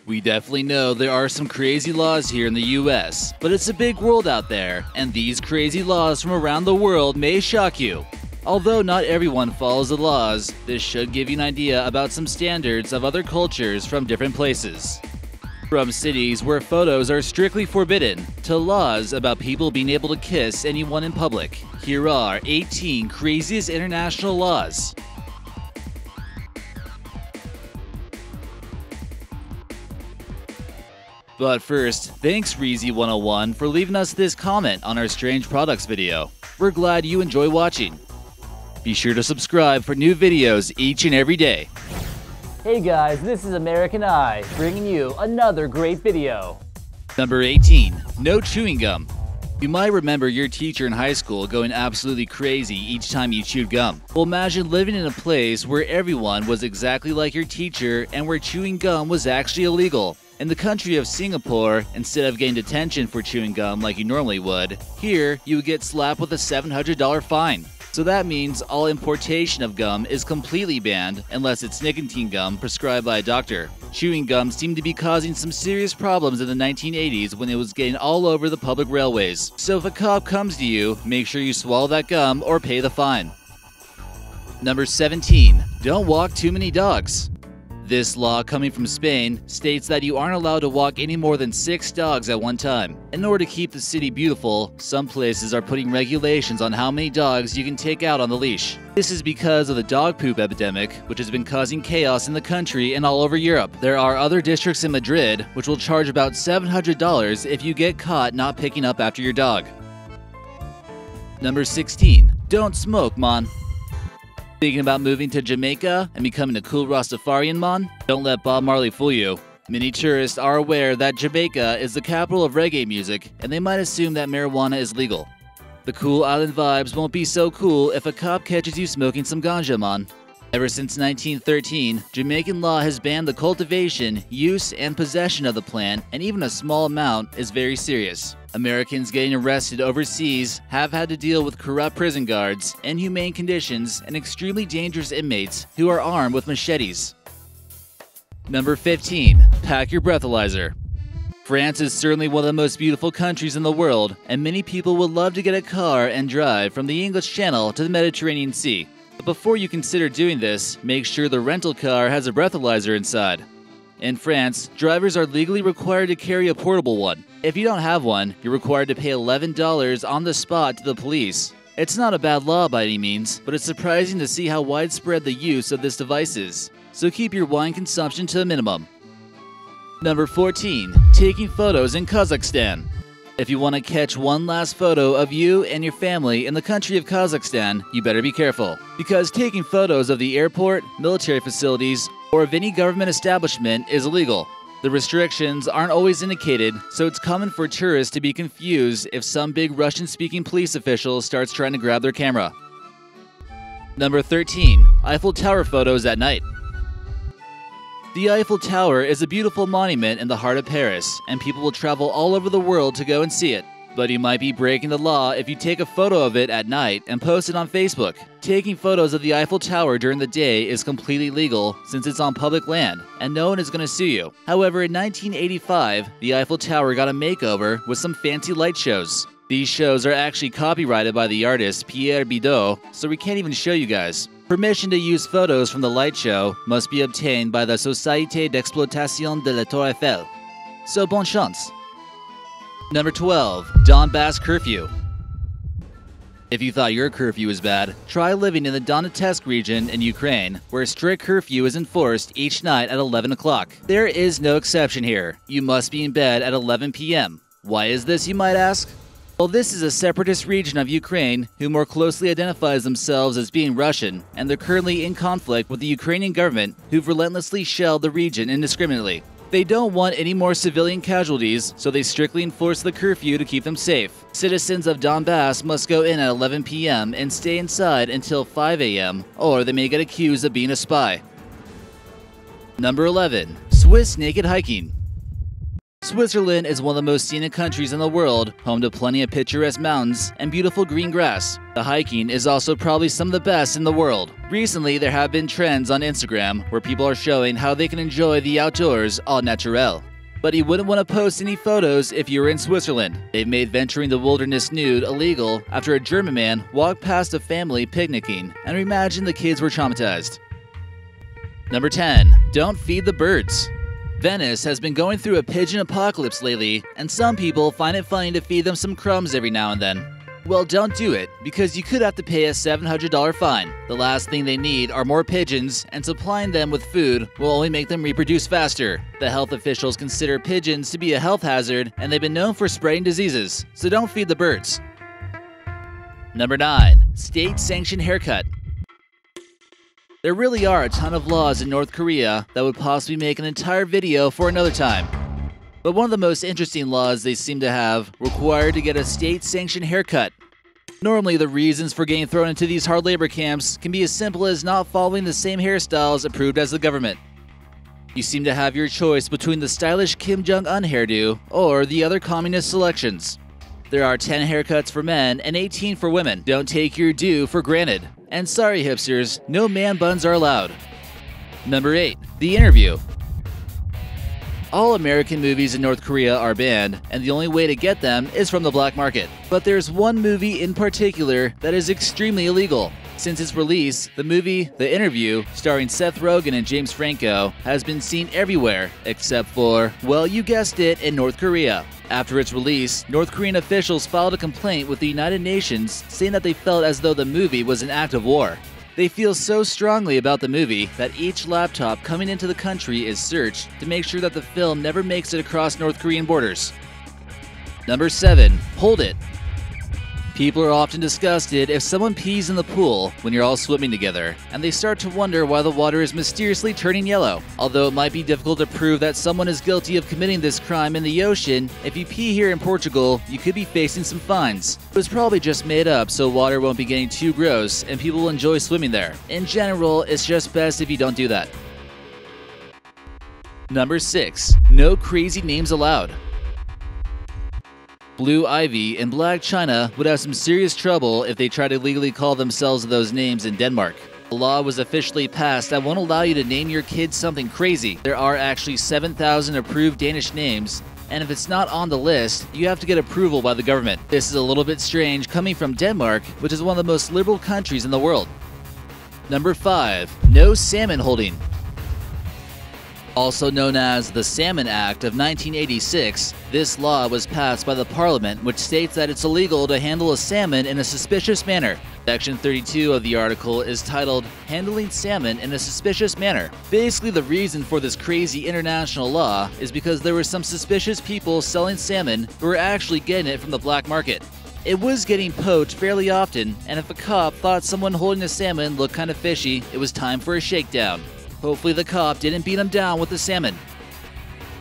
We definitely know there are some crazy laws here in the US, but it's a big world out there, and these crazy laws from around the world may shock you. Although not everyone follows the laws, this should give you an idea about some standards of other cultures from different places. From cities where photos are strictly forbidden, to laws about people being able to kiss anyone in public, here are 18 craziest international laws. But first, thanks Reezy101 for leaving us this comment on our strange products video. We're glad you enjoy watching. Be sure to subscribe for new videos each and every day. Hey guys, this is American Eye, bringing you another great video. Number 18. No chewing gum. You might remember your teacher in high school going absolutely crazy each time you chewed gum. Well, imagine living in a place where everyone was exactly like your teacher and where chewing gum was actually illegal. In the country of Singapore, instead of getting detention for chewing gum like you normally would, here you would get slapped with a $700 fine. So that means all importation of gum is completely banned unless it's nicotine gum prescribed by a doctor. Chewing gum seemed to be causing some serious problems in the 1980s when it was getting all over the public railways. So if a cop comes to you, make sure you swallow that gum or pay the fine. Number 17. Don't walk too many dogs. This law, coming from Spain, states that you aren't allowed to walk any more than 6 dogs at one time. In order to keep the city beautiful, some places are putting regulations on how many dogs you can take out on the leash. This is because of the dog poop epidemic, which has been causing chaos in the country and all over Europe. There are other districts in Madrid which will charge about $700 if you get caught not picking up after your dog. Number 16. Don't smoke, man. Thinking about moving to Jamaica and becoming a cool Rastafarian, man? Don't let Bob Marley fool you. Many tourists are aware that Jamaica is the capital of reggae music, and they might assume that marijuana is legal. The cool island vibes won't be so cool if a cop catches you smoking some ganja, man. Ever since 1913, Jamaican law has banned the cultivation, use, and possession of the plant, and even a small amount is very serious. Americans getting arrested overseas have had to deal with corrupt prison guards, inhumane conditions, and extremely dangerous inmates who are armed with machetes. Number 15. Pack your breathalyzer. France is certainly one of the most beautiful countries in the world, and many people would love to get a car and drive from the English Channel to the Mediterranean Sea. But before you consider doing this, make sure the rental car has a breathalyzer inside. In France, drivers are legally required to carry a portable one. If you don't have one, you're required to pay $11 on the spot to the police. It's not a bad law by any means, but it's surprising to see how widespread the use of this device is. So keep your wine consumption to a minimum. Number 14. Taking photos in Kazakhstan. If you want to catch one last photo of you and your family in the country of Kazakhstan, you better be careful. Because taking photos of the airport, military facilities, or of any government establishment is illegal. The restrictions aren't always indicated, so it's common for tourists to be confused if some big Russian-speaking police official starts trying to grab their camera. Number 13. Eiffel Tower photos at night. The Eiffel Tower is a beautiful monument in the heart of Paris, and people will travel all over the world to go and see it. But you might be breaking the law if you take a photo of it at night and post it on Facebook. Taking photos of the Eiffel Tower during the day is completely legal since it's on public land, and no one is going to sue you. However, in 1985, the Eiffel Tower got a makeover with some fancy light shows. These shows are actually copyrighted by the artist Pierre Bidot, so we can't even show you guys. Permission to use photos from the light show must be obtained by the Société d'Exploitation de la Tour Eiffel. So bonne chance. Number 12. Donetsk Curfew. If you thought your curfew was bad, try living in the Donetsk region in Ukraine, where a strict curfew is enforced each night at 11 o'clock. There is no exception here. You must be in bed at 11 p.m. Why is this, you might ask? Well, this is a separatist region of Ukraine who more closely identifies themselves as being Russian, and they're currently in conflict with the Ukrainian government who've relentlessly shelled the region indiscriminately. They don't want any more civilian casualties, so they strictly enforce the curfew to keep them safe. Citizens of Donbass must go in at 11 p.m. and stay inside until 5 a.m., or they may get accused of being a spy. Number 11. Swiss naked hiking. Switzerland is one of the most scenic countries in the world, home to plenty of picturesque mountains and beautiful green grass. The hiking is also probably some of the best in the world. Recently, there have been trends on Instagram where people are showing how they can enjoy the outdoors au naturel. But you wouldn't want to post any photos if you were in Switzerland. They've made venturing the wilderness nude illegal after a German man walked past a family picnicking, and imagine the kids were traumatized. Number 10. Don't feed the birds. Venice has been going through a pigeon apocalypse lately, and some people find it funny to feed them some crumbs every now and then. Well, don't do it, because you could have to pay a $700 fine. The last thing they need are more pigeons, and supplying them with food will only make them reproduce faster. The health officials consider pigeons to be a health hazard, and they've been known for spreading diseases, so don't feed the birds. Number 9. State-sanctioned haircut. There really are a ton of laws in North Korea that would possibly make an entire video for another time. But one of the most interesting laws they seem to have required to get a state-sanctioned haircut. Normally, the reasons for getting thrown into these hard labor camps can be as simple as not following the same hairstyles approved as the government. You seem to have your choice between the stylish Kim Jong-un hairdo or the other communist selections. There are 10 haircuts for men and 18 for women. Don't take your due for granted. And sorry hipsters, no man buns are allowed. Number 8. The Interview. All American movies in North Korea are banned, and the only way to get them is from the black market. But there's one movie in particular that is extremely illegal. Since its release, the movie The Interview, starring Seth Rogen and James Franco, has been seen everywhere, except for, well, you guessed it, in North Korea. After its release, North Korean officials filed a complaint with the United Nations saying that they felt as though the movie was an act of war. They feel so strongly about the movie that each laptop coming into the country is searched to make sure that the film never makes it across North Korean borders. Number 7. Hold it. People are often disgusted if someone pees in the pool when you're all swimming together, and they start to wonder why the water is mysteriously turning yellow. Although it might be difficult to prove that someone is guilty of committing this crime in the ocean, if you pee here in Portugal, you could be facing some fines. It was probably just made up so water won't be getting too gross and people will enjoy swimming there. In general, it's just best if you don't do that. Number 6. No crazy names allowed. Blue Ivy and Black China would have some serious trouble if they tried to legally call themselves those names in Denmark. A law was officially passed that won't allow you to name your kids something crazy. There are actually 7,000 approved Danish names, and if it's not on the list, you have to get approval by the government. This is a little bit strange coming from Denmark, which is one of the most liberal countries in the world. Number 5. No salmon holding. Also known as the Salmon Act of 1986, this law was passed by the parliament which states that it's illegal to handle a salmon in a suspicious manner. Section 32 of the article is titled, Handling Salmon in a Suspicious Manner. Basically, the reason for this crazy international law is because there were some suspicious people selling salmon who were actually getting it from the black market. It was getting poached fairly often, and if a cop thought someone holding a salmon looked kind of fishy, it was time for a shakedown. Hopefully the cop didn't beat him down with the salmon.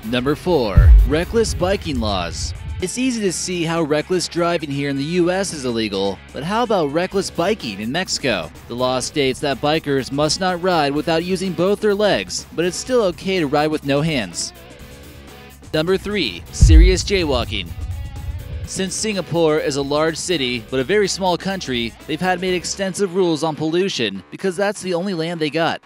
Number 4. Reckless biking laws. It's easy to see how reckless driving here in the US is illegal, but how about reckless biking in Mexico? The law states that bikers must not ride without using both their legs, but it's still okay to ride with no hands. Number 3. Serious jaywalking. Since Singapore is a large city but a very small country, they've had made extensive rules on pollution because that's the only land they got.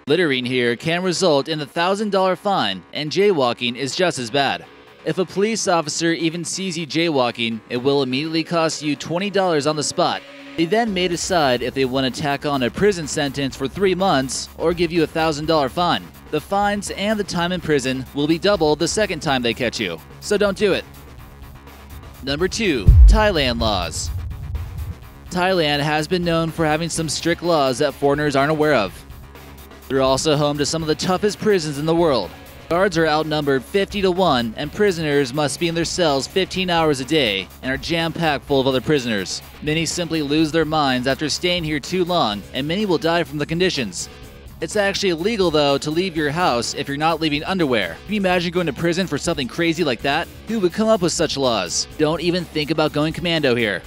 Littering here can result in a $1,000 fine, and jaywalking is just as bad. If a police officer even sees you jaywalking, it will immediately cost you $20 on the spot. They then may decide if they want to tack on a prison sentence for 3 months or give you a $1,000 fine. The fines and the time in prison will be doubled the second time they catch you, so don't do it. Number 2. Thailand laws. Thailand has been known for having some strict laws that foreigners aren't aware of. They're also home to some of the toughest prisons in the world. Guards are outnumbered 50 to 1, and prisoners must be in their cells 15 hours a day and are jam-packed full of other prisoners. Many simply lose their minds after staying here too long, and many will die from the conditions. It's actually illegal, though, to leave your house if you're not leaving underwear. Can you imagine going to prison for something crazy like that? Who would come up with such laws? Don't even think about going commando here.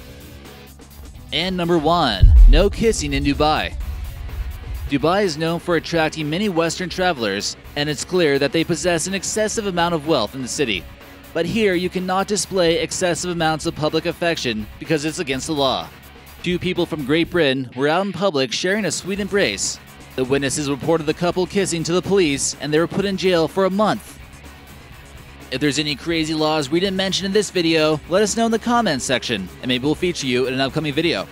And number 1. No kissing in Dubai. Dubai is known for attracting many Western travelers, and it's clear that they possess an excessive amount of wealth in the city. But here you cannot display excessive amounts of public affection because it's against the law. Two people from Great Britain were out in public sharing a sweet embrace. The witnesses reported the couple kissing to the police, and they were put in jail for a month. If there's any crazy laws we didn't mention in this video, let us know in the comments section, and maybe we'll feature you in an upcoming video.